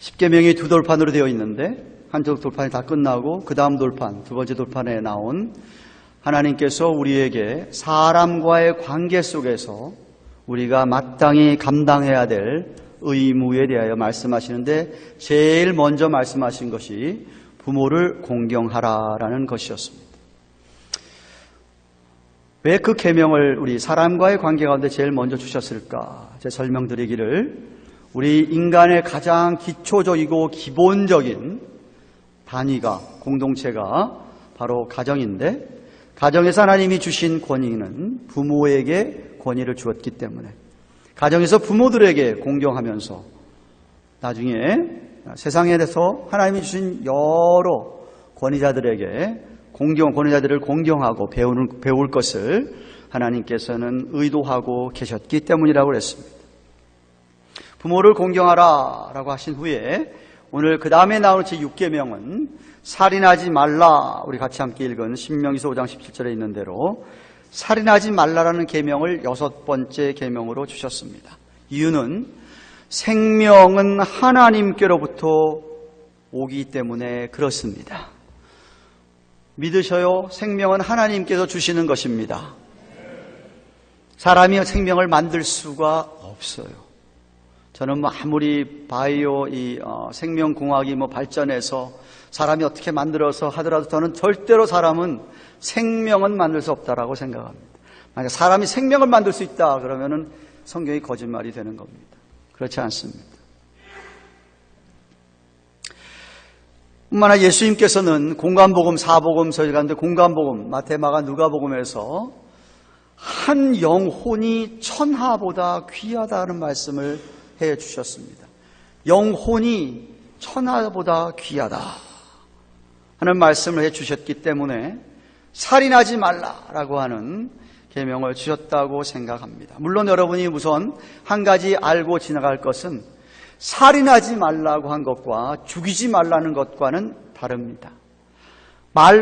십계명이 두 돌판으로 되어 있는데 한쪽 돌판이 다 끝나고 그 다음 돌판, 두 번째 돌판에 나온 하나님께서 우리에게 사람과의 관계 속에서 우리가 마땅히 감당해야 될 의무에 대하여 말씀하시는데 제일 먼저 말씀하신 것이 부모를 공경하라라는 것이었습니다. 왜 그 계명을 우리 사람과의 관계 가운데 제일 먼저 주셨을까? 제가 설명드리기를, 우리 인간의 가장 기초적이고 기본적인 단위가, 공동체가 바로 가정인데, 가정에서 하나님이 주신 권위는 부모에게 권위를 주었기 때문에 가정에서 부모들에게 공경하면서 나중에 세상에 대해서 하나님이 주신 여러 권위자들에게 권위자들을 공경하고 배울 것을 하나님께서는 의도하고 계셨기 때문이라고 했습니다. 부모를 공경하라 라고 하신 후에 오늘 그 다음에 나오는 제6계명은 살인하지 말라, 우리 같이 함께 읽은 신명기서 5장 17절에 있는 대로 살인하지 말라라는 계명을 6번째 계명으로 주셨습니다. 이유는 생명은 하나님께로부터 오기 때문에 그렇습니다. 믿으셔요? 생명은 하나님께서 주시는 것입니다. 사람이 생명을 만들 수가 없어요. 저는 아무리 바이오 생명공학이 발전해서 사람이 어떻게 만들어서 하더라도 저는 절대로 사람은 생명은 만들 수 없다라고 생각합니다. 만약 사람이 생명을 만들 수 있다 그러면은 성경이 거짓말이 되는 겁니다. 그렇지 않습니다. 뿐만 아니라 예수님께서는 공관복음, 사복음서 가운데 공관복음, 마태, 마가, 누가복음에서 한 영혼이 천하보다 귀하다는 말씀을 해 주셨습니다. 영혼이 천하보다 귀하다 하는 말씀을 해 주셨기 때문에 살인하지 말라라고 하는 계명을 주셨다고 생각합니다. 물론 여러분이 우선 한 가지 알고 지나갈 것은 살인하지 말라고 한 것과 죽이지 말라는 것과는 다릅니다.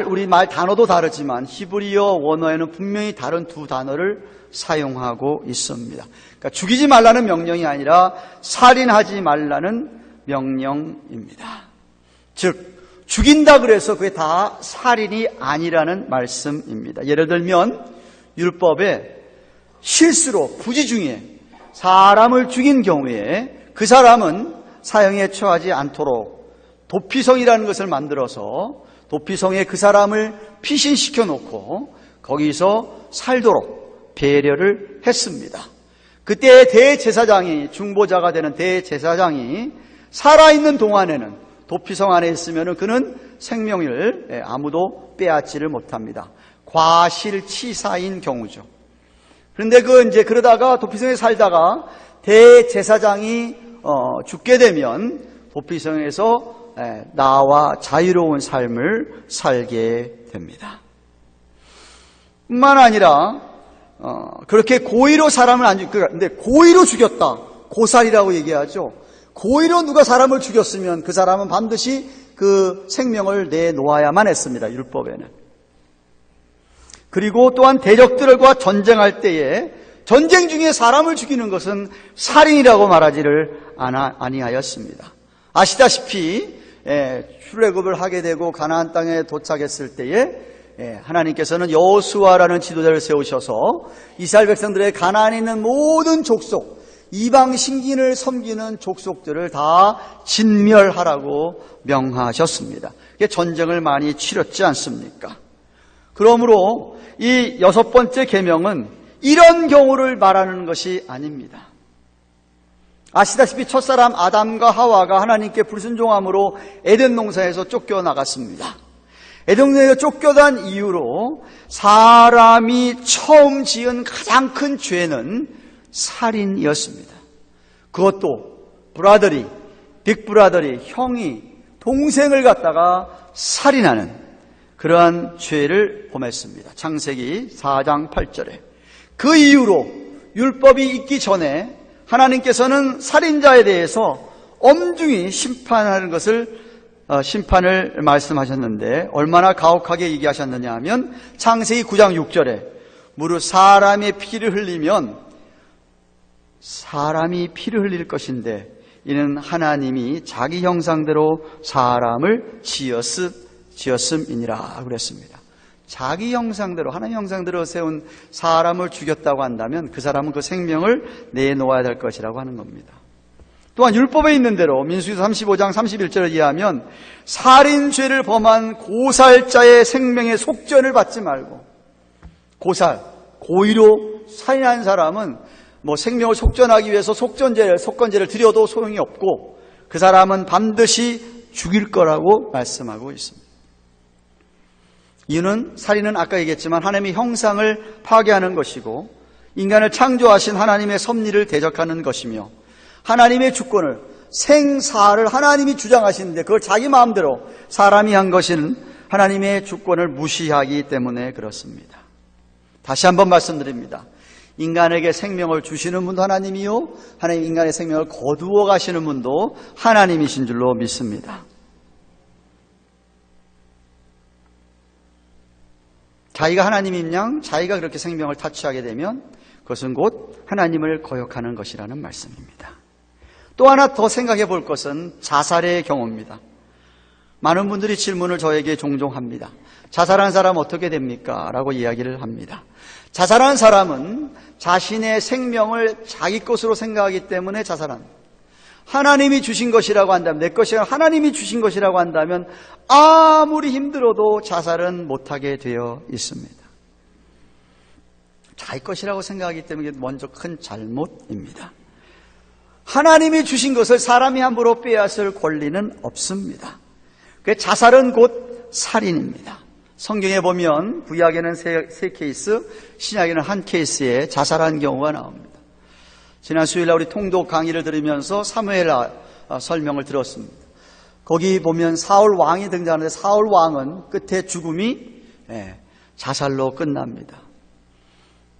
우리 말 단어도 다르지만 히브리어 원어에는 분명히 다른 두 단어를 사용하고 있습니다. 그러니까 죽이지 말라는 명령이 아니라 살인하지 말라는 명령입니다. 즉 죽인다 그래서 그게 다 살인이 아니라는 말씀입니다. 예를 들면 율법에 실수로 부지 중에 사람을 죽인 경우에 그 사람은 사형에 처하지 않도록 도피성이라는 것을 만들어서 도피성에 그 사람을 피신시켜 놓고 거기서 살도록 배려를 했습니다. 그때 대제사장이, 중보자가 되는 대제사장이 살아있는 동안에는 도피성 안에 있으면 그는 생명을 아무도 빼앗지를 못합니다. 과실치사인 경우죠. 그런데 그러다가 도피성에 살다가 대제사장이 죽게 되면 도피성에서 나와 자유로운 삶을 살게 됩니다. 뿐만 아니라 그렇게 고의로 사람을 안 죽였는데 고의로 죽였다, 고살이라고 얘기하죠. 고의로 누가 사람을 죽였으면 그 사람은 반드시 그 생명을 내놓아야만 했습니다. 율법에는. 그리고 또한 대적들과 전쟁할 때에 전쟁 중에 사람을 죽이는 것은 살인이라고 말하지를 아니하였습니다. 아시다시피 출애굽을 하게 되고 가나안 땅에 도착했을 때에 하나님께서는 여호수아라는 지도자를 세우셔서 이스라엘 백성들의 가나안에 있는 모든 족속, 이방 신긴을 섬기는 족속들을 다 진멸하라고 명하셨습니다. 전쟁을 많이 치렀지 않습니까? 그러므로 이 6번째 계명은 이런 경우를 말하는 것이 아닙니다. 아시다시피 첫사람 아담과 하와가 하나님께 불순종함으로 에덴 농사에서 쫓겨나갔습니다. 에덴 농사에서 쫓겨난 이유로 사람이 처음 지은 가장 큰 죄는 살인이었습니다. 그것도 빅브라더리, 형이 동생을 갖다가 살인하는 그러한 죄를 범했습니다. 창세기 4장 8절에. 그 이유로 율법이 있기 전에 하나님께서는 살인자에 대해서 엄중히 심판을 말씀하셨는데 얼마나 가혹하게 얘기하셨느냐 하면 창세기 9장 6절에 무릇 사람의 피를 흘리면 사람이 피를 흘릴 것인데 이는 하나님이 자기 형상대로 사람을 지었음이니라 그랬습니다. 자기 형상대로, 하나님 형상대로 세운 사람을 죽였다고 한다면 그 사람은 그 생명을 내놓아야 될 것이라고 하는 겁니다. 또한 율법에 있는 대로 민수기 35장 31절에 의하면 살인죄를 범한 고살자의 생명의 속전을 받지 말고, 고의로 살인한 사람은 생명을 속전하기 위해서 속건제를 드려도 소용이 없고 그 사람은 반드시 죽일 거라고 말씀하고 있습니다. 이유는 살인은 아까 얘기했지만 하나님의 형상을 파괴하는 것이고 인간을 창조하신 하나님의 섭리를 대적하는 것이며 하나님의 주권을, 생사를 하나님이 주장하시는데 그걸 자기 마음대로 사람이 한 것은 하나님의 주권을 무시하기 때문에 그렇습니다. 다시 한번 말씀드립니다. 인간에게 생명을 주시는 분도 하나님이요, 하나님 인간의 생명을 거두어 가시는 분도 하나님이신 줄로 믿습니다. 자기가 하나님인 양, 자기가 그렇게 생명을 타취하게 되면 그것은 곧 하나님을 거역하는 것이라는 말씀입니다. 또 하나 더 생각해 볼 것은 자살의 경우입니다. 많은 분들이 질문을 저에게 종종 합니다. 자살한 사람 어떻게 됩니까? 라고 이야기를 합니다. 자살한 사람은 자신의 생명을 자기 것으로 생각하기 때문에 자살합니다. 하나님이 주신 것이라고 한다면, 내 것이 아니라 하나님이 주신 것이라고 한다면 아무리 힘들어도 자살은 못하게 되어 있습니다. 자기 것이라고 생각하기 때문에 먼저 큰 잘못입니다. 하나님이 주신 것을 사람이 함부로 빼앗을 권리는 없습니다. 자살은 곧 살인입니다. 성경에 보면 구약에는 세 케이스, 신약에는 한 케이스에 자살한 경우가 나옵니다. 지난 수요일날 우리 통독 강의를 들으면서 사무엘 설명을 들었습니다. 거기 보면 사울 왕이 등장하는데 사울 왕은 끝에 죽음이 자살로 끝납니다.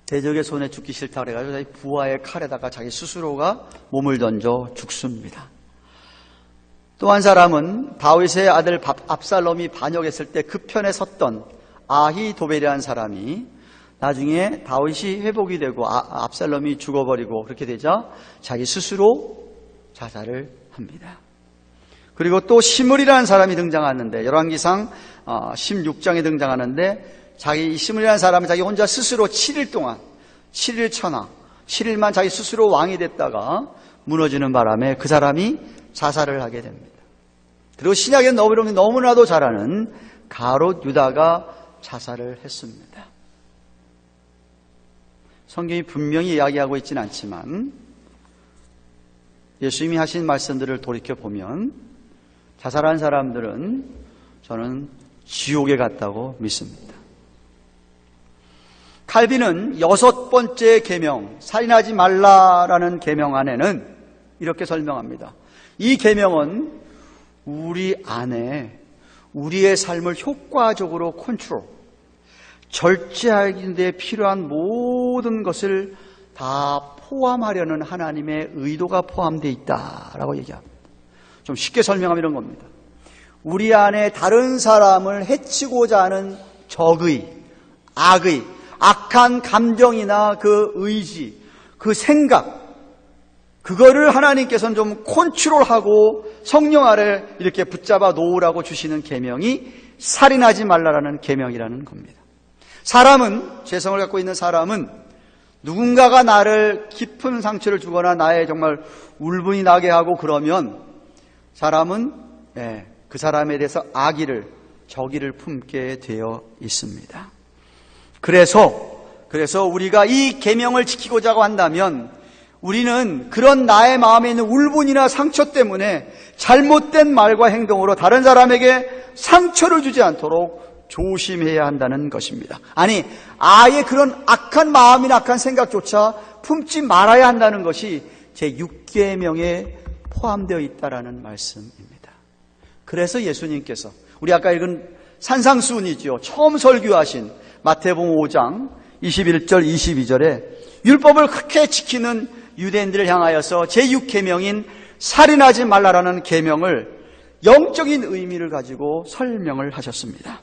대적의 손에 죽기 싫다 그래가지고 자기 부하의 칼에다가 자기 스스로가 몸을 던져 죽습니다. 또 한 사람은 다윗의 아들 압살롬이 반역했을 때 그 편에 섰던 아히도벨이라는 사람이 나중에 다윗이 회복이 되고 압살롬이 죽어버리고 그렇게 되자 자기 스스로 자살을 합니다. 그리고 또 시므리라는 사람이 등장하는데 열왕기상 16장에 등장하는데 이 시므리라는 사람은 자기 혼자 스스로 7일 동안 7일 천하 7일만 자기 스스로 왕이 됐다가 무너지는 바람에 그 사람이 자살을 하게 됩니다. 그리고 신약에 너무나도 잘 아는 가롯 유다가 자살을 했습니다. 성경이 분명히 이야기하고 있지는 않지만 예수님이 하신 말씀들을 돌이켜보면 자살한 사람들은 저는 지옥에 갔다고 믿습니다. 칼빈은 6번째 계명, 살인하지 말라라는 계명 안에는 이렇게 설명합니다. 이 계명은 우리 안에 우리의 삶을 효과적으로 컨트롤, 절제하기 데 필요한 모든 것을 다 포함하려는 하나님의 의도가 포함되어 있다라고 얘기합니다. 좀 쉽게 설명하면 이런 겁니다. 우리 안에 다른 사람을 해치고자 하는 적의, 악의, 악한 감정이나 그 의지, 그 생각, 그거를 하나님께서는 좀 컨트롤하고 성령 아래 이렇게 붙잡아 놓으라고 주시는 계명이 살인하지 말라라는 계명이라는 겁니다. 사람은, 죄성을 갖고 있는 사람은 누군가가 나를 깊은 상처를 주거나 나의 정말 울분이 나게 하고 그러면 사람은 그 사람에 대해서 악의를, 적의를 품게 되어 있습니다. 그래서 우리가 이 계명을 지키고자 한다면 우리는 그런 나의 마음에 있는 울분이나 상처 때문에 잘못된 말과 행동으로 다른 사람에게 상처를 주지 않도록 조심해야 한다는 것입니다. 아니, 아예 그런 악한 마음이나 악한 생각조차 품지 말아야 한다는 것이 제6계명에 포함되어 있다라는 말씀입니다. 그래서 예수님께서 우리 아까 읽은 산상수훈이죠. 처음 설교하신 마태복음 5장 21절 22절에 율법을 크게 지키는 유대인들을 향하여서 제6계명인 살인하지 말라라는 계명을 영적인 의미를 가지고 설명을 하셨습니다.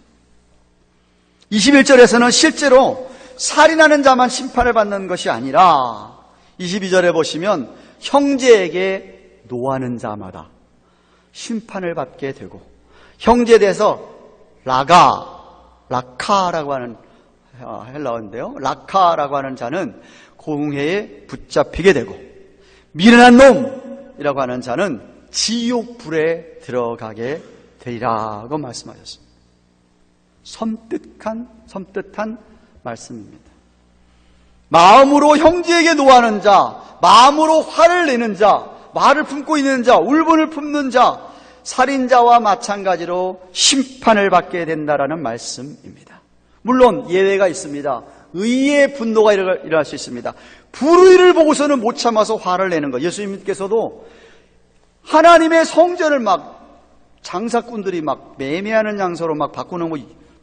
21절에서는 실제로 살인하는 자만 심판을 받는 것이 아니라 22절에 보시면 형제에게 노하는 자마다 심판을 받게 되고, 형제에 대해서 라카라고 하는 헬라어인데요. 라카라고 하는 자는 공회에 붙잡히게 되고, 미련한 놈이라고 하는 자는 지옥불에 들어가게 되리라고 말씀하셨습니다. 섬뜩한 말씀입니다. 마음으로 형제에게 노하는 자, 마음으로 화를 내는 자, 말을 품고 있는 자, 울분을 품는 자, 살인자와 마찬가지로 심판을 받게 된다라는 말씀입니다. 물론 예외가 있습니다. 의의 분노가 일어날 수 있습니다. 불의를 보고서는 못 참아서 화를 내는 것. 예수님께서도 하나님의 성전을 막 장사꾼들이 막 매매하는 장소로 막 바꾸는 거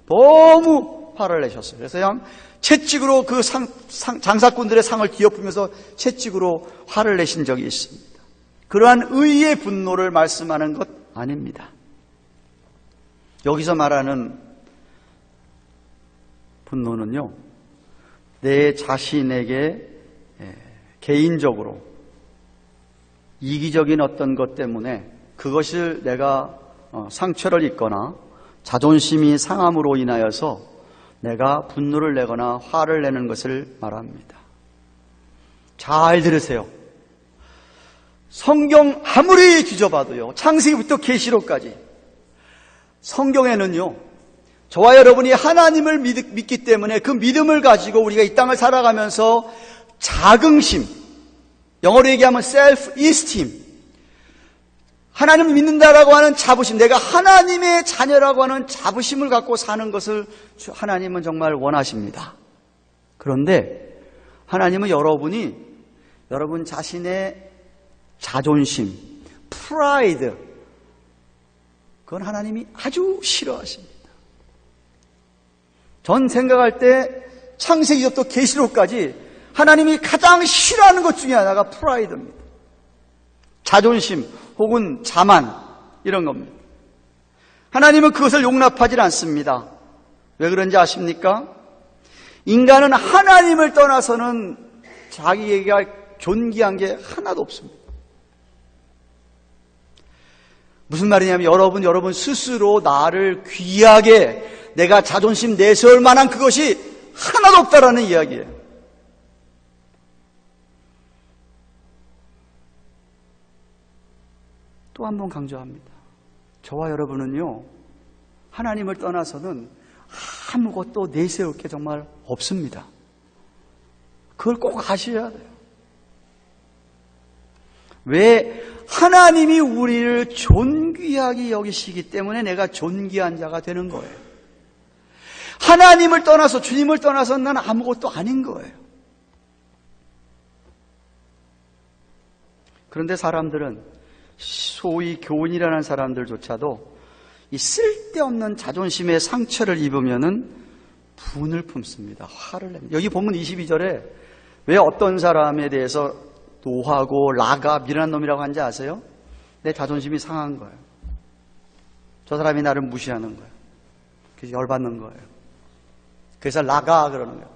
너무 화를 내셨어요. 그래서 그냥 채찍으로 그 장사꾼들의 상을 뒤엎으면서 채찍으로 화를 내신 적이 있습니다. 그러한 의의 분노를 말씀하는 것 아닙니다. 여기서 말하는 분노는요, 내 자신에게 개인적으로 이기적인 어떤 것 때문에 그것을 내가 상처를 입거나 자존심이 상함으로 인하여서 내가 분노를 내거나 화를 내는 것을 말합니다. 잘 들으세요. 성경 아무리 뒤져봐도요, 창세기부터 계시록까지 성경에는요, 저와 여러분이 하나님을 믿기 때문에 그 믿음을 가지고 우리가 이 땅을 살아가면서 자긍심, 영어로 얘기하면 self-esteem, 하나님을 믿는다라고 하는 자부심, 내가 하나님의 자녀라고 하는 자부심을 갖고 사는 것을 하나님은 정말 원하십니다. 그런데 하나님은 여러분 자신의 자존심, 프라이드, 그건 하나님이 아주 싫어하십니다. 전 생각할 때 창세기부터 계시록까지 하나님이 가장 싫어하는 것 중에 하나가 프라이드입니다. 자존심 혹은 자만, 이런 겁니다. 하나님은 그것을 용납하지 않습니다. 왜 그런지 아십니까? 인간은 하나님을 떠나서는 자기에게 존귀한 게 하나도 없습니다. 무슨 말이냐면 여러분 스스로 나를 귀하게 내가 자존심 내세울 만한 그것이 하나도 없다라는 이야기예요. 또 한 번 강조합니다. 저와 여러분은요, 하나님을 떠나서는 아무것도 내세울 게 정말 없습니다. 그걸 꼭 아셔야 돼요. 왜? 하나님이 우리를 존귀하게 여기시기 때문에 내가 존귀한 자가 되는 거예요. 하나님을 떠나서, 주님을 떠나서 난 아무것도 아닌 거예요. 그런데 사람들은, 소위 교훈이라는 사람들조차도 이 쓸데없는 자존심의 상처를 입으면은 분을 품습니다. 화를 냅니다. 여기 보면 22절에 왜 어떤 사람에 대해서 노하고 라가 미련한 놈이라고 하는지 아세요? 내 자존심이 상한 거예요. 저 사람이 나를 무시하는 거예요. 그래서 열받는 거예요. 그래서 라가 그러는 거예요.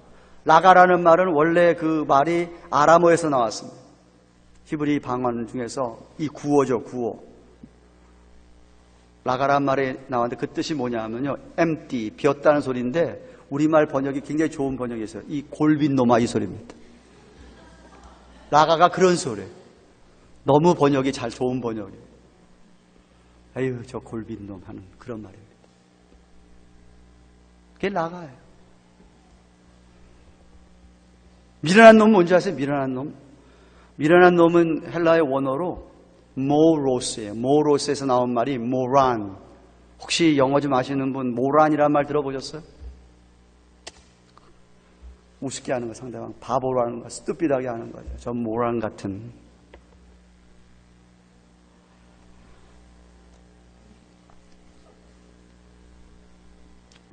라가라는 말은 원래 그 말이 아람어에서 나왔습니다. 히브리 방언 중에서 이 구어죠, 구어. 라가란 말이 나왔는데 그 뜻이 뭐냐 하면요, empty, 비었다는 소리인데 우리말 번역이 굉장히 좋은 번역이 있어요. 이 골빈 놈아, 이 소리입니다. 라가가 그런 소리예요. 너무 번역이 잘 좋은 번역이에요. 아유, 저 골빈 놈 하는 그런 말입니다. 그게 라가예요. 미련한 놈 뭔지 아세요? 미련한 놈. 미련한 놈은 헬라의 원어로 모로스예요. 모로스에서 나온 말이 모란. 혹시 영어 좀 아시는 분 모란이라는 말 들어보셨어요? 우습게 하는 거, 상대방 바보로 하는 거, 스투피드하게 하는 거죠. 저 모란 같은.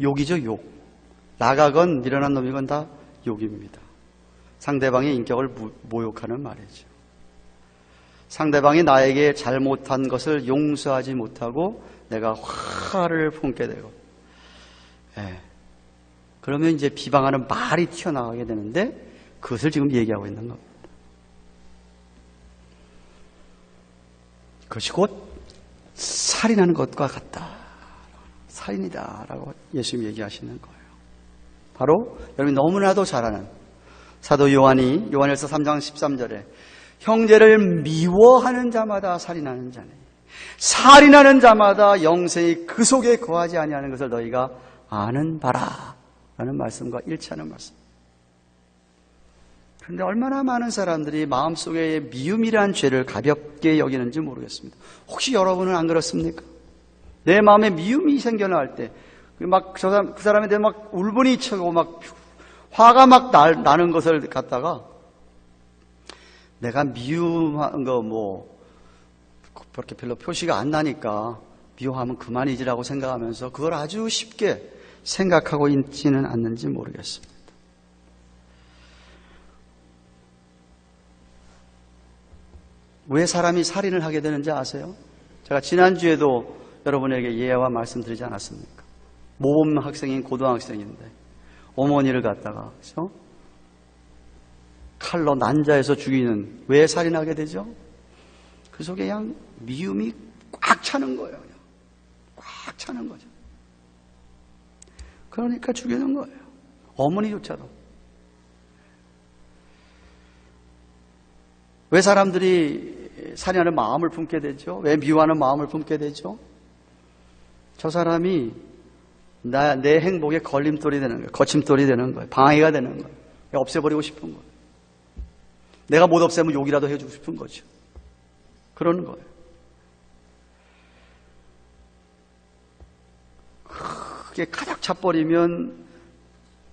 욕이죠, 욕. 나가건 미련한 놈이건 다 욕입니다. 상대방의 인격을 모욕하는 말이죠. 상대방이 나에게 잘못한 것을 용서하지 못하고 내가 화를 품게 되고, 그러면 이제 비방하는 말이 튀어나가게 되는데 그것을 지금 얘기하고 있는 겁니다. 그것이 곧 살인하는 것과 같다. 살인이다라고 예수님이 얘기하시는 거예요. 바로 여러분이 너무나도 잘 아는 사도 요한이 요한일서 3장 13절에 형제를 미워하는 자마다 살인하는 자니 살인하는 자마다 영생이 그 속에 거하지 아니하는 것을 너희가 아는 바라 라는 말씀과 일치하는 말씀. 그런데 얼마나 많은 사람들이 마음속에 미움이란 죄를 가볍게 여기는지 모르겠습니다. 혹시 여러분은 안 그렇습니까? 내 마음에 미움이 생겨날 때 그 사람에 대해 막 울분이 차고 막 화가 막 나는 것을 갖다가 내가 미움한 거 그렇게 별로 표시가 안 나니까 미워하면 그만이지라고 생각하면서 그걸 아주 쉽게 생각하고 있지는 않는지 모르겠습니다. 왜 사람이 살인을 하게 되는지 아세요? 제가 지난주에도 여러분에게 예와 말씀드리지 않았습니까? 모범 학생인 고등학생인데 어머니를 갖다가 그렇죠? 칼로 난자해서 죽이는 왜 살인하게 되죠? 그 속에 그냥 미움이 꽉 차는 거예요. 그냥. 꽉 차는 거죠. 그러니까 죽이는 거예요. 어머니조차도. 왜 사람들이 살인하는 마음을 품게 되죠? 왜 미워하는 마음을 품게 되죠? 저 사람이 내 행복에 걸림돌이 되는 거예요. 거침돌이 되는 거예요. 방해가 되는 거예요. 없애버리고 싶은 거예요. 내가 못 없애면 욕이라도 해주고 싶은 거죠. 그러는 거예요. 크게 가닥 차버리면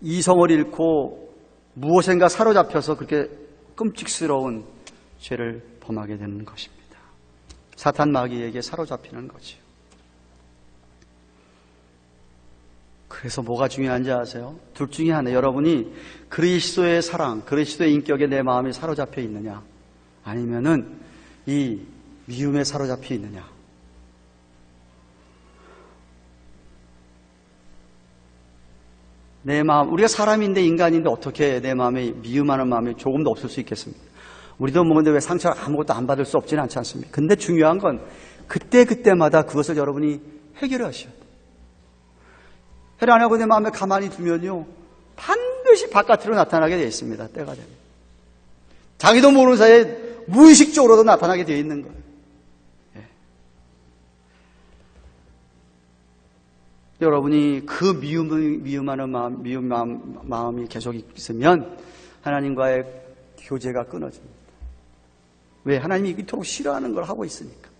이성을 잃고 무엇인가 사로잡혀서 그렇게 끔찍스러운 죄를 범하게 되는 것입니다. 사탄 마귀에게 사로잡히는 거죠. 그래서 뭐가 중요한지 아세요? 둘 중에 하나. 여러분이 그리스도의 사랑, 그리스도의 인격에 내 마음이 사로잡혀 있느냐, 아니면은 이 미움에 사로잡혀 있느냐. 내 마음, 우리가 사람인데 인간인데 어떻게 내 마음에 미움하는 마음이 조금도 없을 수 있겠습니까? 우리도 근데 왜 상처를 아무것도 안 받을 수 없지는 않지 않습니까? 근데 중요한 건 그때마다 그것을 여러분이 해결하셔야 돼요. 해결 안 하고 내 마음에 가만히 두면요, 반드시 바깥으로 나타나게 되어 있습니다. 때가 되면. 자기도 모르는 사이에 무의식적으로도 나타나게 되어 있는 거예요. 예. 여러분이 그 미움하는 마음이 계속 있으면 하나님과의 교제가 끊어집니다. 왜? 하나님이 이토록 싫어하는 걸 하고 있으니까.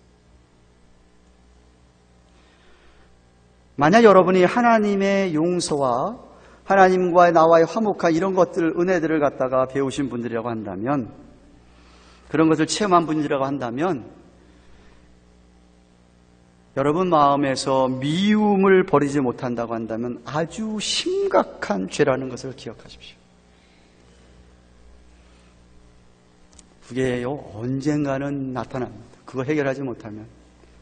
만약 여러분이 하나님의 용서와 하나님과의 나와의 화목한 이런 것들, 은혜들을 갖다가 배우신 분들이라고 한다면, 그런 것을 체험한 분들이라고 한다면, 여러분 마음에서 미움을 버리지 못한다고 한다면 아주 심각한 죄라는 것을 기억하십시오. 그게요, 언젠가는 나타납니다. 그거 해결하지 못하면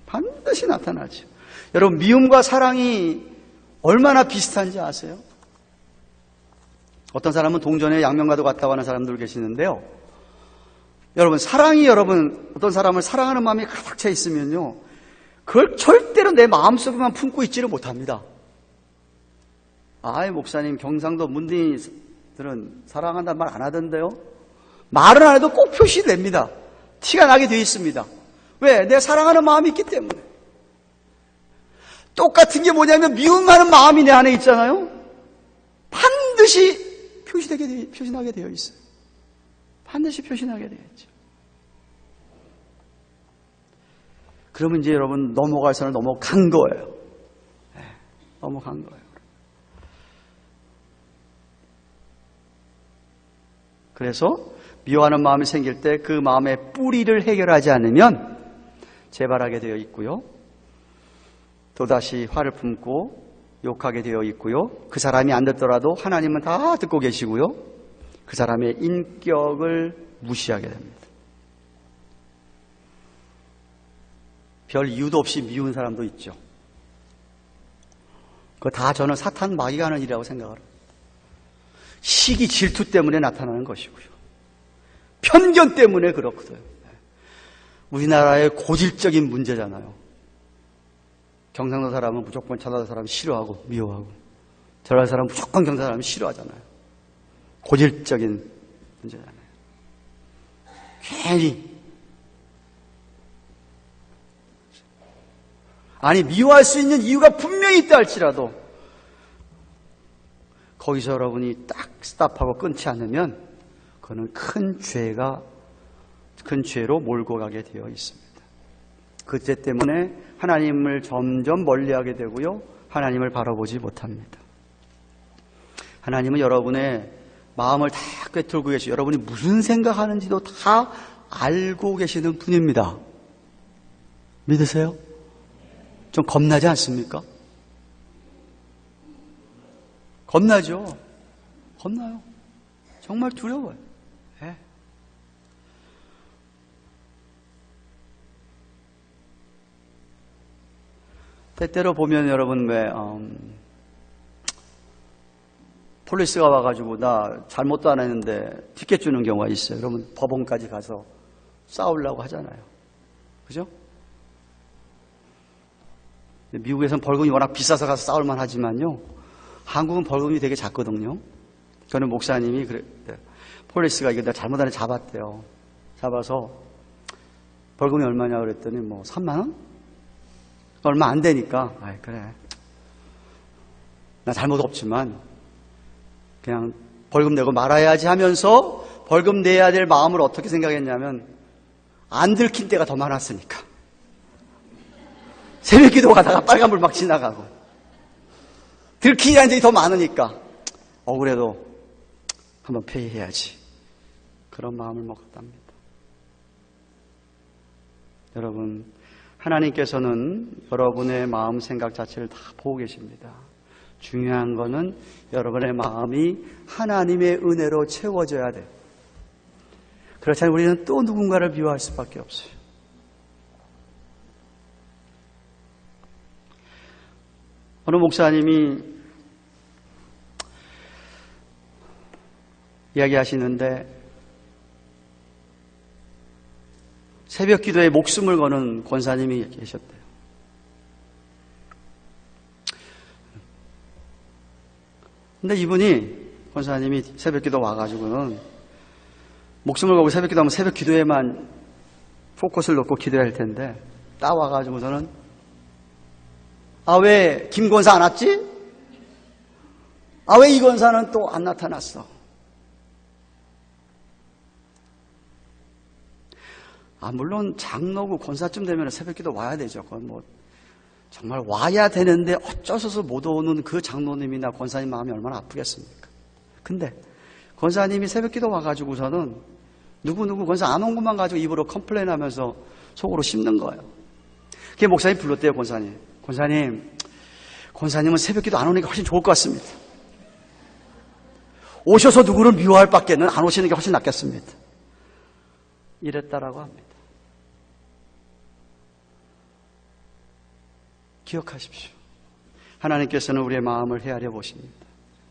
반드시 나타나죠. 여러분, 미움과 사랑이 얼마나 비슷한지 아세요? 어떤 사람은 동전에 양면과도 같다고 하는 사람들 계시는데요. 여러분, 어떤 사람을 사랑하는 마음이 가득 차 있으면요, 그걸 절대로 내 마음속에만 품고 있지를 못합니다. 목사님, 경상도 문둥이들은 사랑한다는 말 안 하던데요? 말은 안 해도 꼭 표시됩니다. 티가 나게 되어 있습니다. 왜? 내 사랑하는 마음이 있기 때문에. 똑같은 게 뭐냐면 미움하는 마음이 내 안에 있잖아요. 반드시 표시나게 되어 있어요. 반드시 표시나게 되어 있죠. 그러면 이제 여러분 넘어갈 선을 넘어간 거예요. 네, 넘어간 거예요. 그래서 미워하는 마음이 생길 때 그 마음의 뿌리를 해결하지 않으면 재발하게 되어 있고요. 또다시 화를 품고 욕하게 되어 있고요. 그 사람이 안 듣더라도 하나님은 다 듣고 계시고요. 그 사람의 인격을 무시하게 됩니다. 별 이유도 없이 미운 사람도 있죠. 그거 다 저는 사탄 마귀가 하는 일이라고 생각을 합니다. 시기 질투 때문에 나타나는 것이고요. 편견 때문에 그렇거든요. 우리나라의 고질적인 문제잖아요. 경상도 사람은 무조건 전라도 사람 싫어하고 미워하고, 전라도 사람은 무조건 경상도 사람 싫어하잖아요. 고질적인 문제잖아요. 괜히. 아니, 미워할 수 있는 이유가 분명히 있다 할지라도 거기서 여러분이 딱 스탑하고 끊지 않으면 그거는 큰 죄로 몰고 가게 되어 있습니다. 그 죄 때문에 하나님을 점점 멀리하게 되고요, 하나님을 바라보지 못합니다. 하나님은 여러분의 마음을 다 꿰뚫고 계시고 여러분이 무슨 생각하는지도 다 알고 계시는 분입니다. 믿으세요? 좀 겁나지 않습니까? 겁나죠? 겁나요. 정말 두려워요. 네. 때때로 보면 여러분 왜 폴리스가 와가지고 나 잘못도 안 했는데 티켓 주는 경우가 있어요. 그러면 법원까지 가서 싸우려고 하잖아요. 그죠? 미국에서는 벌금이 워낙 비싸서 가서 싸울만 하지만요, 한국은 벌금이 되게 작거든요. 저는 목사님이 폴리스가 이거 내가 잘못하는 잡았대요. 잡아서 벌금이 얼마냐 그랬더니 뭐 3만 원? 얼마 안 되니까 그래, 나 잘못 없지만 그냥 벌금 내고 말아야지 하면서 벌금 내야 될 마음을 어떻게 생각했냐면 안 들킨 때가 더 많았으니까 새벽 기도 가다가 빨간불 막 지나가고 들키는 일이 더 많으니까 억울해도 한번 회개해야지, 그런 마음을 먹었답니다. 여러분, 하나님께서는 여러분의 마음 생각 자체를 다 보고 계십니다. 중요한 거는 여러분의 마음이 하나님의 은혜로 채워져야 돼요. 그렇지 않으면 우리는 또 누군가를 미워할 수밖에 없어요. 어느 목사님이 이야기하시는데 새벽 기도에 목숨을 거는 권사님이 계셨대요. 근데 이분이, 권사님이 새벽 기도 와가지고는 목숨을 걸고 새벽 기도하면 새벽 기도에만 포커스를 놓고 기도해야 할 텐데 딱 와가지고서는 왜 김 권사 안 왔지? 왜 이 권사는 또 안 나타났어? 물론 장로고 권사쯤 되면 새벽 기도 와야 되죠. 그건 뭐 정말 와야 되는데 어쩌서서 못 오는 그 장로님이나 권사님 마음이 얼마나 아프겠습니까? 근데 권사님이 새벽 기도 와가지고서는 누구 권사 안 온 것만 가지고 입으로 컴플레인 하면서 속으로 씹는 거예요. 그게 목사님 불렀대요. 권사님은 새벽 기도 안 오는 게 훨씬 좋을 것 같습니다. 오셔서 누구를 미워할 밖에는 안 오시는 게 훨씬 낫겠습니다. 이랬다라고 합니다. 기억하십시오. 하나님께서는 우리의 마음을 헤아려 보십니다.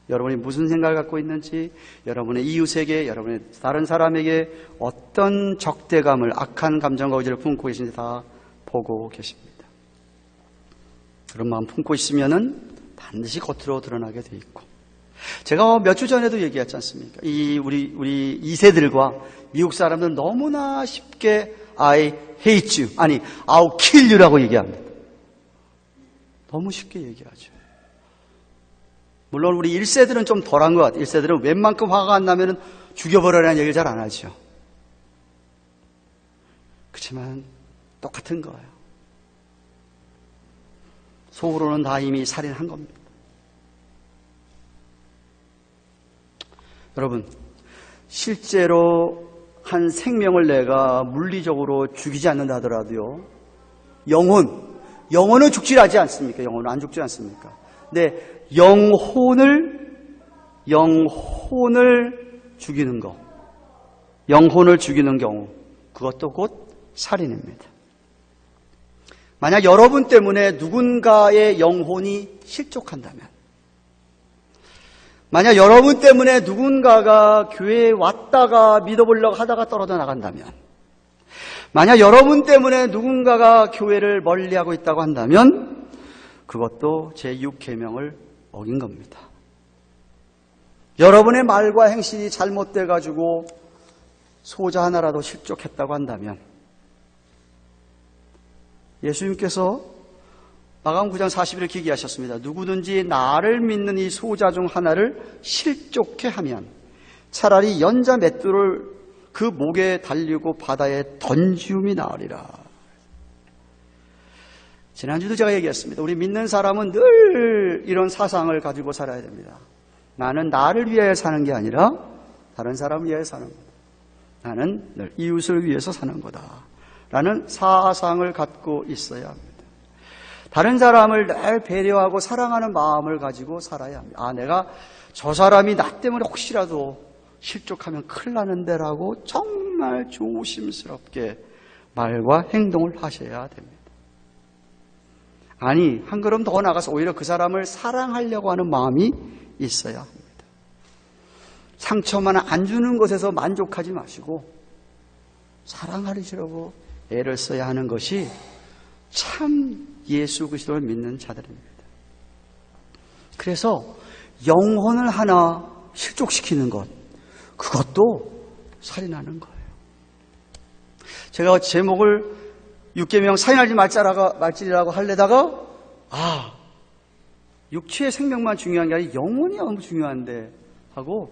여러분이 무슨 생각을 갖고 있는지, 여러분의 이웃에게, 여러분의 다른 사람에게 어떤 적대감을, 악한 감정과 의지를 품고 계신지 다 보고 계십니다. 그런 마음 품고 있으면은 반드시 겉으로 드러나게 돼 있고, 제가 몇 주 전에도 얘기했지 않습니까? 우리 2세들과 미국 사람들은 너무나 쉽게 I hate you, I'll kill you라고 얘기합니다. 너무 쉽게 얘기하죠. 물론 우리 1세들은 좀 덜한 것 같아요. 1세들은 웬만큼 화가 안 나면 죽여버려라는 얘기를 잘 안 하죠. 그렇지만 똑같은 거예요. 속으로는 다 이미 살인한 겁니다. 여러분, 실제로 한 생명을 내가 물리적으로 죽이지 않는다 하더라도요, 영혼은 죽지 않지 않습니까? 영혼은 안 죽지 않습니까? 근데 영혼을 죽이는 거, 영혼을 죽이는 경우, 그것도 곧 살인입니다. 만약 여러분 때문에 누군가의 영혼이 실족한다면, 만약 여러분 때문에 누군가가 교회에 왔다가 믿어보려고 하다가 떨어져 나간다면, 만약 여러분 때문에 누군가가 교회를 멀리하고 있다고 한다면 그것도 제6계명을 어긴 겁니다. 여러분의 말과 행실이 잘못돼가지고 소자 하나라도 실족했다고 한다면 예수님께서 마가복음 9장 40일에 기기하셨습니다. 누구든지 나를 믿는 이 소자 중 하나를 실족해 하면 차라리 연자 맷돌을 그 목에 달리고 바다에 던지움이 나으리라. 지난주도 제가 얘기했습니다. 우리 믿는 사람은 늘 이런 사상을 가지고 살아야 됩니다. 나는 나를 위하여 사는 게 아니라 다른 사람을 위하여 사는 거다. 나는 늘 이웃을 위해서 사는 거다. 라는 사상을 갖고 있어야 합니다. 다른 사람을 늘 배려하고 사랑하는 마음을 가지고 살아야 합니다. 내가 저 사람이 나 때문에 혹시라도 실족하면 큰일 나는데라고 정말 조심스럽게 말과 행동을 하셔야 됩니다. 아니, 한 걸음 더 나가서 오히려 그 사람을 사랑하려고 하는 마음이 있어야 합니다. 상처만 안 주는 것에서 만족하지 마시고 사랑하시려고 애를 써야 하는 것이 참 예수 그리스도를 믿는 자들입니다. 그래서 영혼을 하나 실족시키는 것, 그것도 살인하는 거예요. 제가 제목을 6계명 살인하지 말지라고 하려다가 육체의 생명만 중요한 게 아니라 영혼이 너무 중요한데 하고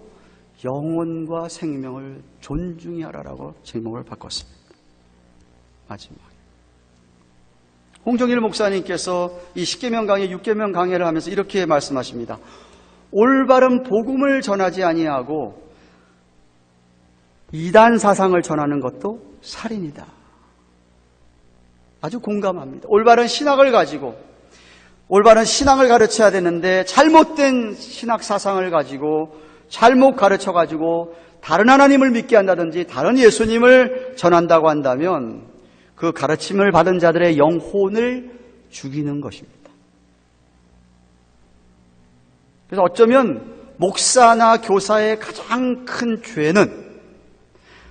영혼과 생명을 존중히 하라라고 제목을 바꿨습니다. 마지막에 홍정일 목사님께서 이 10계명 강의, 6계명 강의를 하면서 이렇게 말씀하십니다. 올바른 복음을 전하지 아니하고 이단 사상을 전하는 것도 살인이다. 아주 공감합니다. 올바른 신학을 가지고 올바른 신앙을 가르쳐야 되는데 잘못된 신학 사상을 가지고 잘못 가르쳐가지고 다른 하나님을 믿게 한다든지 다른 예수님을 전한다고 한다면 그 가르침을 받은 자들의 영혼을 죽이는 것입니다. 그래서 어쩌면 목사나 교사의 가장 큰 죄는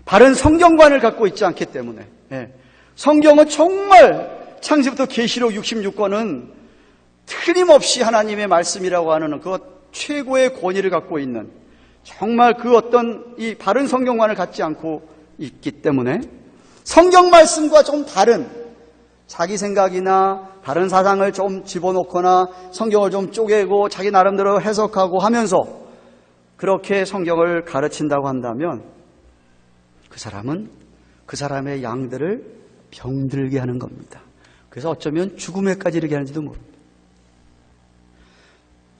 바른 성경관을 갖고 있지 않기 때문에 성경은 정말 창세부터 계시록 66권은 틀림없이 하나님의 말씀이라고 하는 그 최고의 권위를 갖고 있는 정말 그 어떤 이 바른 성경관을 갖지 않고 있기 때문에 성경 말씀과 좀 다른 자기 생각이나 다른 사상을 좀 집어넣거나 성경을 좀 쪼개고 자기 나름대로 해석하고 하면서 그렇게 성경을 가르친다고 한다면 그 사람은 그 사람의 양들을 병들게 하는 겁니다. 그래서 어쩌면 죽음에까지 이르게 하는지도 모릅니다.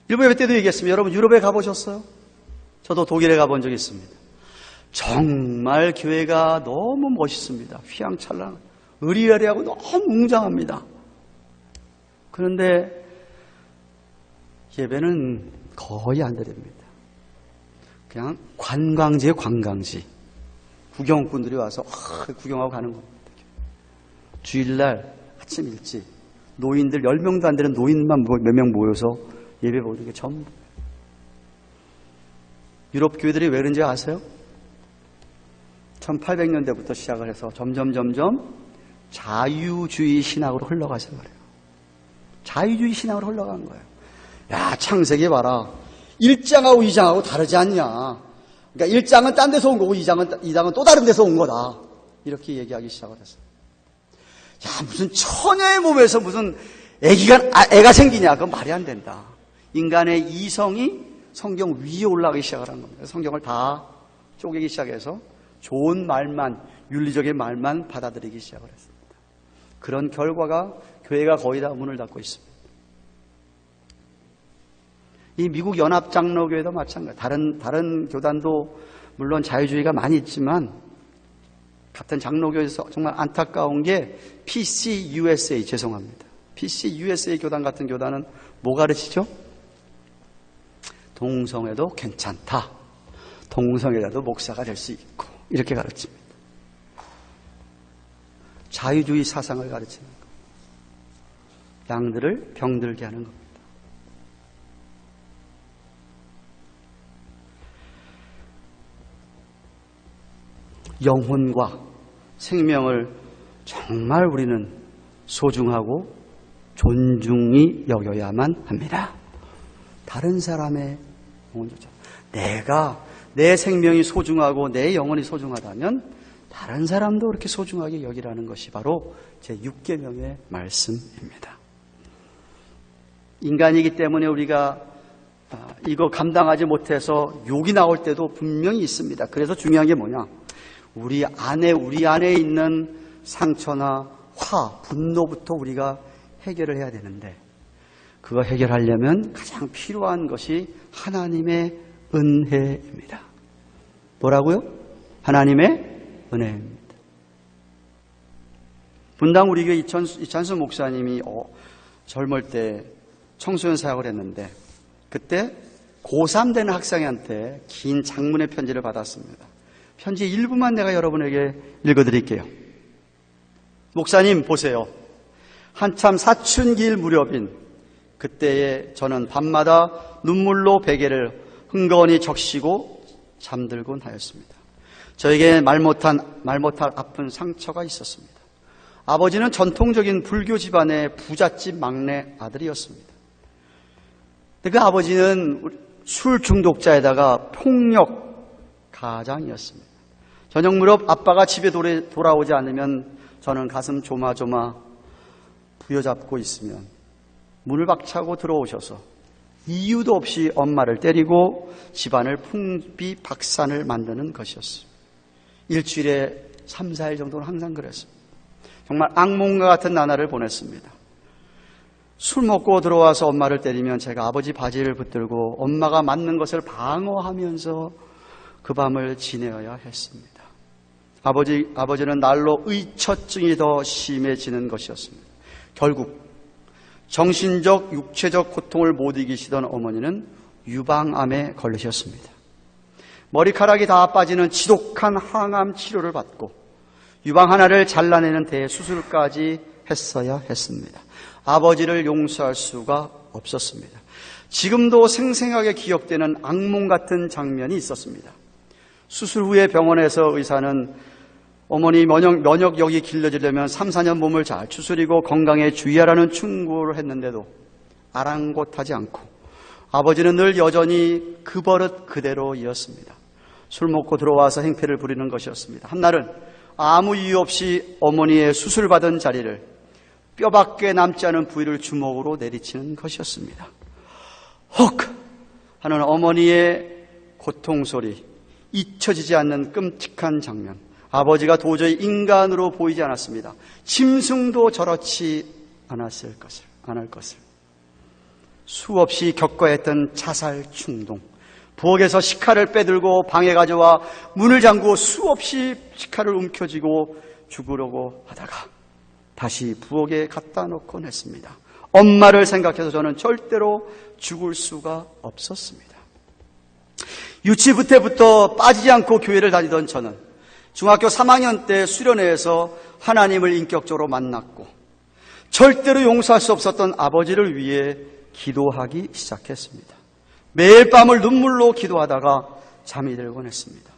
일부 예배 때도 얘기했습니다. 여러분 유럽에 가보셨어요? 저도 독일에 가본 적이 있습니다. 정말 교회가 너무 멋있습니다. 휘황찬란, 의리여리하고 너무 웅장합니다. 그런데 예배는 거의 안 드립니다. 그냥 관광지에 관광지. 구경꾼들이 와서 구경하고 가는 겁니다. 주일날 아침 일찍 노인들 10명도 안 되는 노인만 몇 명 모여서 예배 보는 게 전부. 유럽 교회들이 왜 그런지 아세요? 1800년대부터 시작을 해서 점점 자유주의 신학으로 흘러가서 그래요. 자유주의 신학으로 흘러간 거예요. 야, 창세기 봐라. 1장하고 2장하고 다르지 않냐. 그러니까 1장은 딴 데서 온 거고 2장은 또 다른 데서 온 거다. 이렇게 얘기하기 시작을 했어요. 야, 무슨 처녀의 몸에서 무슨 애가 생기냐. 그건 말이 안 된다. 인간의 이성이 성경 위에 올라가기 시작을 한 겁니다. 성경을 다 쪼개기 시작해서 좋은 말만, 윤리적인 말만 받아들이기 시작을 했습니다. 그런 결과가 교회가 거의 다 문을 닫고 있습니다. 이 미국 연합장로교회도 마찬가지예요. 다른 교단도 물론 자유주의가 많이 있지만 같은 장로교에서 정말 안타까운 게 PCUSA, 죄송합니다. PCUSA 교단 같은 교단은 뭐 가르치죠? 동성애도 괜찮다. 동성애라도 목사가 될 수 있고 이렇게 가르칩니다. 자유주의 사상을 가르치는 것. 양들을 병들게 하는 겁니다. 영혼과 생명을 정말 우리는 소중하고 존중히 여겨야만 합니다. 다른 사람의 영혼조차. 내가 내 생명이 소중하고 내 영혼이 소중하다면 다른 사람도 그렇게 소중하게 여기라는 것이 바로 제6계명의 말씀입니다. 인간이기 때문에 우리가 이거 감당하지 못해서 욕이 나올 때도 분명히 있습니다. 그래서 중요한 게 뭐냐? 우리 안에 있는 상처나 화, 분노부터 우리가 해결을 해야 되는데 그거 해결하려면 가장 필요한 것이 하나님의 은혜입니다. 뭐라고요? 하나님의 은혜입니다. 분당 우리 교회 이찬수 목사님이 젊을 때 청소년 사역을 했는데 그때 고3 되는 학생한테 긴 장문의 편지를 받았습니다. 편지 일부만 내가 여러분에게 읽어드릴게요. 목사님 보세요. 한참 사춘기일 무렵인 그때에 저는 밤마다 눈물로 베개를 흥건히 적시고 잠들곤 하였습니다. 저에게 말 못할 아픈 상처가 있었습니다. 아버지는 전통적인 불교 집안의 부잣집 막내 아들이었습니다. 그 아버지는 술 중독자에다가 폭력 가장이었습니다. 저녁 무렵 아빠가 집에 돌아오지 않으면 저는 가슴 조마조마 부여잡고 있으면 문을 박차고 들어오셔서 이유도 없이 엄마를 때리고 집안을 풍비박산을 만드는 것이었습니다. 일주일에 3, 4일 정도는 항상 그랬습니다. 정말 악몽과 같은 나날을 보냈습니다. 술 먹고 들어와서 엄마를 때리면 제가 아버지 바지를 붙들고 엄마가 맞는 것을 방어하면서 그 밤을 지내어야 했습니다. 아버지는 날로 의처증이 더 심해지는 것이었습니다. 결국 정신적, 육체적 고통을 못 이기시던 어머니는 유방암에 걸리셨습니다. 머리카락이 다 빠지는 지독한 항암 치료를 받고 유방 하나를 잘라내는 대수술까지 했어야 했습니다. 아버지를 용서할 수가 없었습니다. 지금도 생생하게 기억되는 악몽 같은 장면이 있었습니다. 수술 후에 병원에서 의사는 어머니 면역력이 길러지려면 3, 4년 몸을 잘 추스리고 건강에 주의하라는 충고를 했는데도 아랑곳하지 않고 아버지는 늘 여전히 그 버릇 그대로 이었습니다. 술 먹고 들어와서 행패를 부리는 것이었습니다. 한날은 아무 이유 없이 어머니의 수술받은 자리를 뼈밖에 남지 않은 부위를 주먹으로 내리치는 것이었습니다. 헉! 하는 어머니의 고통소리, 잊혀지지 않는 끔찍한 장면. 아버지가 도저히 인간으로 보이지 않았습니다. 짐승도 저렇지 않을 것을. 수없이 겪어야 했던 자살 충동. 부엌에서 식칼을 빼들고 방에 가져와 문을 잠그고 수없이 식칼을 움켜쥐고 죽으려고 하다가 다시 부엌에 갖다 놓곤 했습니다. 엄마를 생각해서 저는 절대로 죽을 수가 없었습니다. 유치부 때부터 빠지지 않고 교회를 다니던 저는 중학교 3학년 때 수련회에서 하나님을 인격적으로 만났고 절대로 용서할 수 없었던 아버지를 위해 기도하기 시작했습니다. 매일 밤을 눈물로 기도하다가 잠이 들곤 했습니다.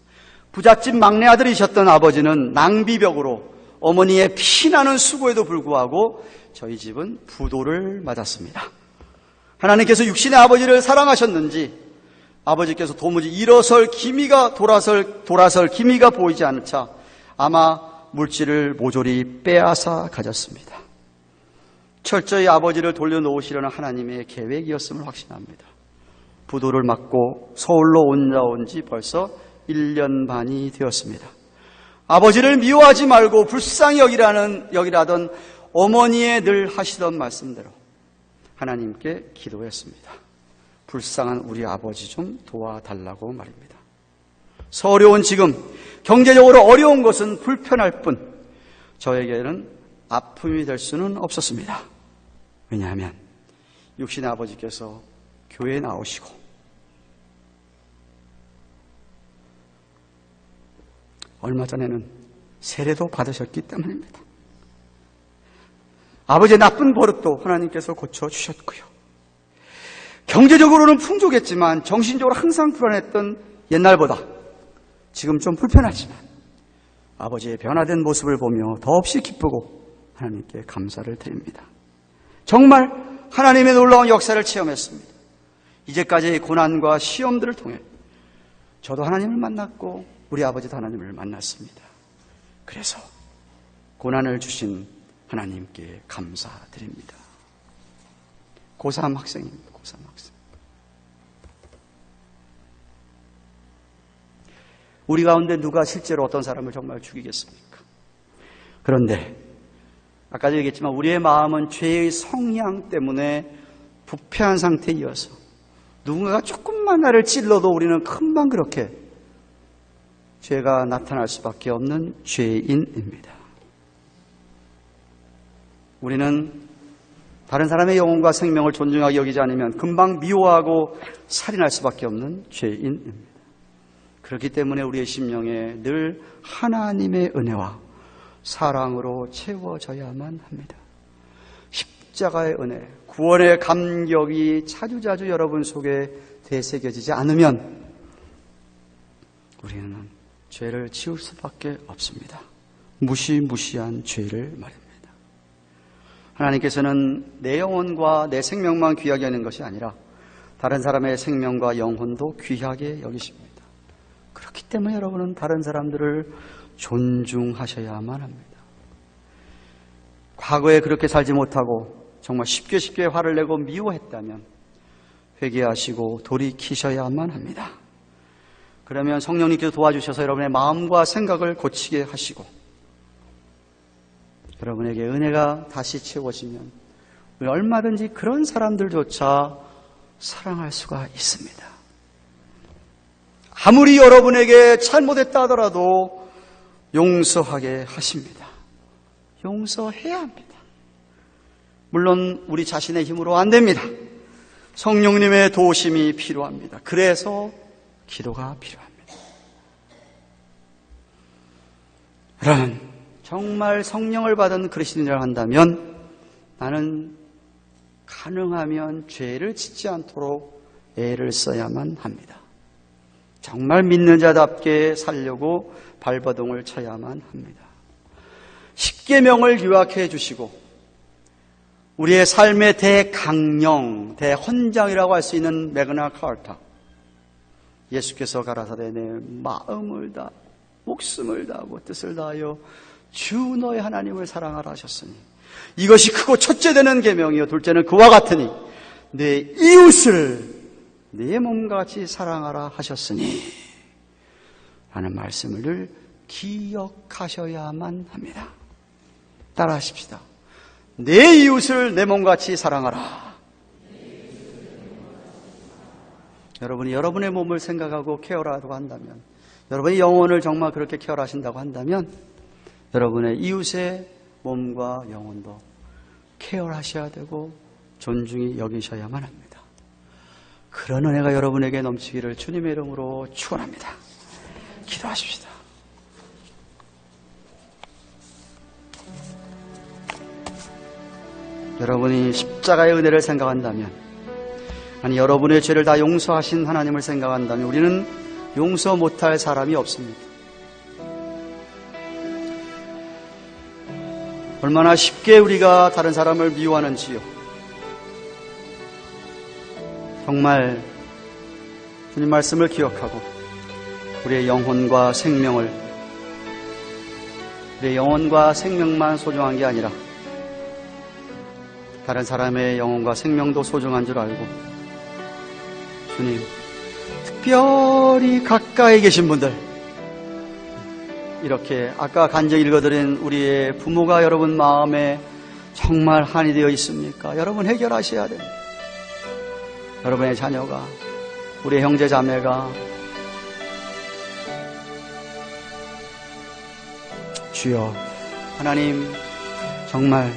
부잣집 막내 아들이셨던 아버지는 낭비벽으로 어머니의 피나는 수고에도 불구하고 저희 집은 부도를 맞았습니다. 하나님께서 육신의 아버지를 사랑하셨는지 아버지께서 도무지 돌아설 기미가 보이지 않자 아마 물질을 모조리 빼앗아 가졌습니다. 철저히 아버지를 돌려놓으시려는 하나님의 계획이었음을 확신합니다. 부도를 맞고 서울로 온 지 벌써 1년 반이 되었습니다. 아버지를 미워하지 말고 불쌍히 여기라던 어머니의 늘 하시던 말씀대로 하나님께 기도했습니다. 불쌍한 우리 아버지 좀 도와달라고 말입니다. 서러운 지금 경제적으로 어려운 것은 불편할 뿐 저에게는 아픔이 될 수는 없었습니다. 왜냐하면 육신의 아버지께서 교회에 나오시고 얼마 전에는 세례도 받으셨기 때문입니다. 아버지의 나쁜 버릇도 하나님께서 고쳐주셨고요. 경제적으로는 풍족했지만 정신적으로 항상 불안했던 옛날보다 지금 좀 불편하지만 아버지의 변화된 모습을 보며 더없이 기쁘고 하나님께 감사를 드립니다. 정말 하나님의 놀라운 역사를 체험했습니다. 이제까지 고난과 시험들을 통해 저도 하나님을 만났고 우리 아버지도 하나님을 만났습니다. 그래서 고난을 주신 하나님께 감사드립니다. 고3 학생입니다. 고3 학생. 우리 가운데 누가 실제로 어떤 사람을 정말 죽이겠습니까? 그런데 아까도 얘기했지만 우리의 마음은 죄의 성향 때문에 부패한 상태이어서 누군가가 조금만 나를 찔러도 우리는 금방 그렇게 죄가 나타날 수밖에 없는 죄인입니다. 우리는 다른 사람의 영혼과 생명을 존중하게 여기지 않으면 금방 미워하고 살인할 수밖에 없는 죄인입니다. 그렇기 때문에 우리의 심령에 늘 하나님의 은혜와 사랑으로 채워져야만 합니다. 십자가의 은혜, 구원의 감격이 자주자주 여러분 속에 되새겨지지 않으면 우리는 죄를 지울 수밖에 없습니다. 무시무시한 죄를 말입니다. 하나님께서는 내 영혼과 내 생명만 귀하게 하는 것이 아니라 다른 사람의 생명과 영혼도 귀하게 여기십니다. 그렇기 때문에 여러분은 다른 사람들을 존중하셔야만 합니다. 과거에 그렇게 살지 못하고 정말 쉽게 화를 내고 미워했다면 회개하시고 돌이키셔야만 합니다. 그러면 성령님께서 도와주셔서 여러분의 마음과 생각을 고치게 하시고 여러분에게 은혜가 다시 채워지면 우리 얼마든지 그런 사람들조차 사랑할 수가 있습니다. 아무리 여러분에게 잘못했다 하더라도 용서하게 하십니다. 용서해야 합니다. 물론 우리 자신의 힘으로 안 됩니다. 성령님의 도우심이 필요합니다. 그래서 기도가 필요합니다. 여러분, 정말 성령을 받은 그리스도인이라 한다면 나는 가능하면 죄를 짓지 않도록 애를 써야만 합니다. 정말 믿는 자답게 살려고 발버둥을 쳐야만 합니다. 십계명을 요약해 주시고 우리의 삶의 대강령, 대헌장이라고 할 수 있는 매그나 카타, 예수께서 가라사대 내 마음을 다 목숨을 다하고 뜻을 다하여 주 너의 하나님을 사랑하라 하셨으니 이것이 크고 첫째 되는 계명이요 둘째는 그와 같으니 내 이웃을 내 몸과 같이 사랑하라 하셨으니 라는 말씀을 늘 기억하셔야만 합니다. 따라하십시다. 내 이웃을 내 몸과 같이 사랑하라. 여러분이 여러분의 몸을 생각하고 케어하라고 한다면, 여러분의 영혼을 정말 그렇게 케어하신다고 한다면 여러분의 이웃의 몸과 영혼도 케어하셔야 되고 존중히 여기셔야만 합니다. 그런 은혜가 여러분에게 넘치기를 주님의 이름으로 축원합니다. 기도하십시다. 여러분이 십자가의 은혜를 생각한다면, 아니 여러분의 죄를 다 용서하신 하나님을 생각한다면 우리는 용서 못할 사람이 없습니다. 얼마나 쉽게 우리가 다른 사람을 미워하는지요. 정말 주님 말씀을 기억하고 우리의 영혼과 생명만 소중한 게 아니라 다른 사람의 영혼과 생명도 소중한 줄 알고 주님, 특별히 가까이 계신 분들, 이렇게 아까 간증 읽어드린 우리의 부모가 여러분 마음에 정말 한이 되어 있습니까? 여러분 해결하셔야 됩니다. 여러분의 자녀가, 우리의 형제 자매가 주여, 하나님 정말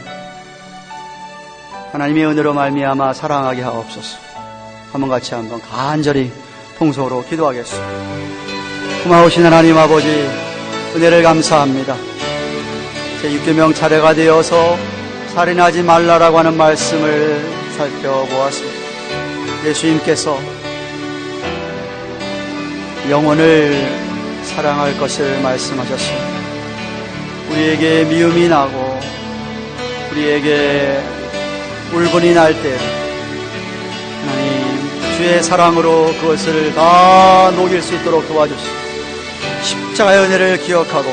하나님의 은혜로 말미암아 사랑하게 하옵소서. 한번 같이 한번 간절히 통성으로 기도하겠습니다. 고마우신 하나님 아버지, 은혜를 감사합니다. 제6계명 차례가 되어서 살인하지 말라라고 하는 말씀을 살펴보았습니다. 예수님께서 영혼을 사랑할 것을 말씀하셨습니다. 우리에게 미움이 나고 우리에게 울분이 날 때 하나님 주의 사랑으로 그것을 다 녹일 수 있도록 도와주시고 십자가의 은혜를 기억하고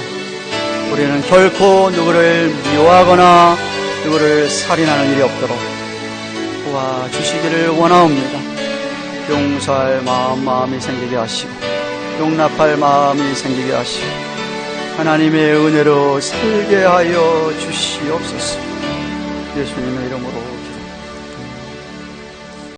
우리는 결코 누구를 미워하거나 누구를 살인하는 일이 없도록 도와주시기를 원하옵니다. 용서할 마음이 생기게 하시고 용납할 마음이 생기게 하시고 하나님의 은혜로 살게 하여 주시옵소서. 예수님의 이름으로